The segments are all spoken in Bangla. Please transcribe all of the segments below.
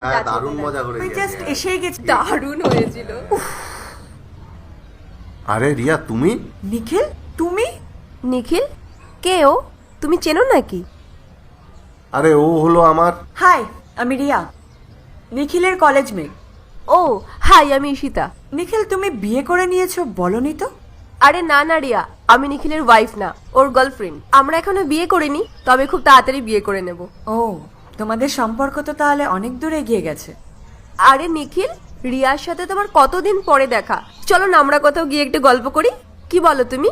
হ্যাঁ দারুণ মজা তুই করেছি জাস্ট আজকে। এসেই গেছিস। দারুণ হয়েছিল। আরে রিয়া তুমি? নিখিল তুমি? নিখিল কে ও? তুমি চেনো নাকি? আরে ও হলো আমার। হাই, আমি রিয়া, নিখিলের কলেজ মেট। ও হাই, আমি ঈশিতা। নিখিল তুমি বিয়ে করে নিয়েছো বলনি তো? আরে না না রিয়া, আমি নিখিলের ওয়াইফ না, ওর গার্লফ্রেন্ড। আমরা এখনো বিয়ে করিনি, তবে খুব তাড়াতাড়ি বিয়ে করে নেব। ও, তোমাদের সম্পর্ক তো তাহলে অনেক দূর এগিয়ে গেছে। আরে নিখিল, রিয়ার সাথে তোমার কতদিন পরে দেখা, চলো না আমরা কোথাও গিয়ে একটু গল্প করি, কি বলো তুমি?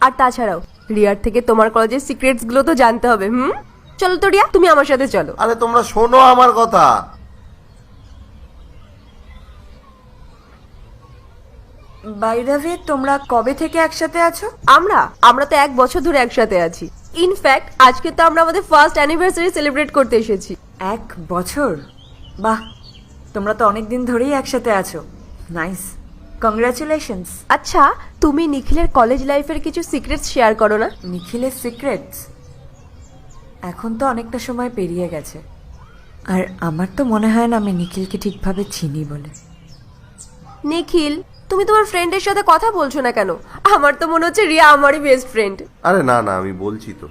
আর তাছাড়াও রিয়ার থেকে তোমার কলেজের সিক্রেটস গুলো তো জানতে হবে। চলো তো রিয়া, তুমি আমার সাথে চলো। আরে তোমরা শোনো আমার কথা। বাই দ্য ওয়ে, তোমরা কবে থেকে একসাথে আছো? আমরা তো 1 বছর ধরে একসাথে আছি। ইনফ্যাক্ট আজকে তো আমরা আমাদের ফার্স্ট অ্যানিভার্সারি সেলিব্রেট করতে এসেছি। 1 বছর? বাহ, তোমরা তো অনেক দিন ধরেই একসাথে আছো। Nice, congratulations. আচ্ছা, তুমি নিখিলের কলেজ লাইফের কিছু সিক্রেটস শেয়ার করো না। নিখিলের সিক্রেটস? এখন তো অনেকটা সময় পেরিয়ে গেছে, আর আমার তো মনে হয় না আমি নিখিলকে ঠিকভাবে চিনি বলে। নিখিল, তুমি তোমার ফ্রেন্ডের সাথে কথা বলছো না কেন? আমার তো মনে হচ্ছে রিয়া আমারই বেস্ট ফ্রেন্ড। আরে না না, আমি বলছি তো।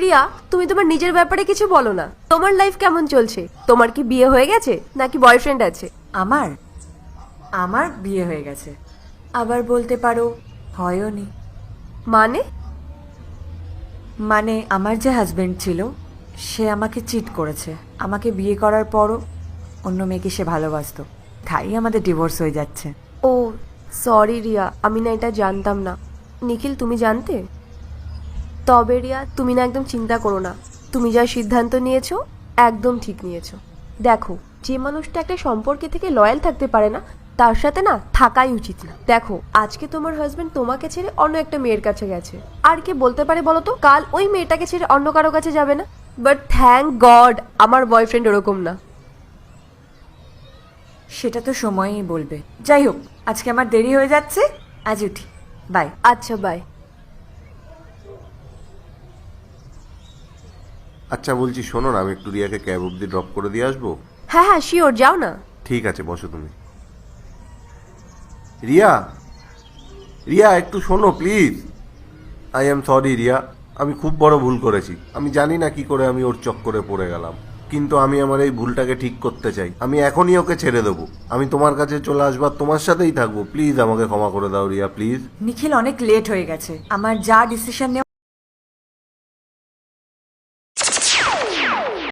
রিয়া, তুমি তোমার নিজের ব্যাপারে কিছু বলো না। তোমার লাইফ কেমন চলছে? তোমার কি বিয়ে হয়ে গেছে নাকি বয়ফ্রেন্ড আছে? আমার আমার বিয়ে হয়ে গেছে, আবার বলতে পারো হয়ওনি। মানে? মানে আমার যে হাজবেন্ড ছিল সে আমাকে চিট করেছে। আমাকে বিয়ে করার পরও অন্য মেয়েকে সে ভালোবাসতো, তাই আমাদের ডিভোর্স হয়ে যাচ্ছে। ও সরি রিয়া, আমি না এটা জানতাম না। নিখিল, তুমি জানতে? তবে রিয়া, তুমি না একদম চিন্তা করো না, তুমি যা সিদ্ধান্ত নিয়েছো একদম ঠিক নিয়েছো। দেখো, যে মানুষটা একটা সম্পর্কে থেকে লয়াল থাকতে পারে না, তার সাথে না থাকাই উচিত না। দেখো, আজকে তোমার হাজবেন্ড তোমাকে ছেড়ে অন্য একটা মেয়ের কাছে গেছে, আর কে বলতে পারে বলো তো কাল ওই মেয়েটাকে ছেড়ে অন্য কারো কাছে যাবে না? বাট থ্যাংক গড আমার বয়ফ্রেন্ড ওরকম না। সেটা তো সময়ই বলবে। যাই হোক, আজকে আমার দেরি হয়ে যাচ্ছে, আজ উঠি। বাই। আচ্ছা বাই। আচ্ছা বলছি শোনো না, আমি একটু রিয়াকে ক্যাব অব্দি ড্রপ করে দিয়ে আসবো। হ্যাঁ হ্যাঁ শিওর, যাও না। ঠিক আছে, বসো তুমি। রিয়া, রিয়া একটু শোনো please. I am sorry Riya, আমি খুব বড় ভুল করেছি। আমি জানি না কি করে আমি ওর চক্করে পড়ে গেলাম, কিন্তু আমি আমার এই ভুলটাকে ঠিক করতে চাই। আমি এখনই ওকে ছেড়ে দেবো, আমি তোমার কাছে চলে আসবো, আর তোমার সাথেই থাকবো। প্লিজ আমাকে ক্ষমা করে দাও রিয়া, প্লিজ। নিখিল, অনেক লেট হয়ে গেছে। আমার যা ডিসিশন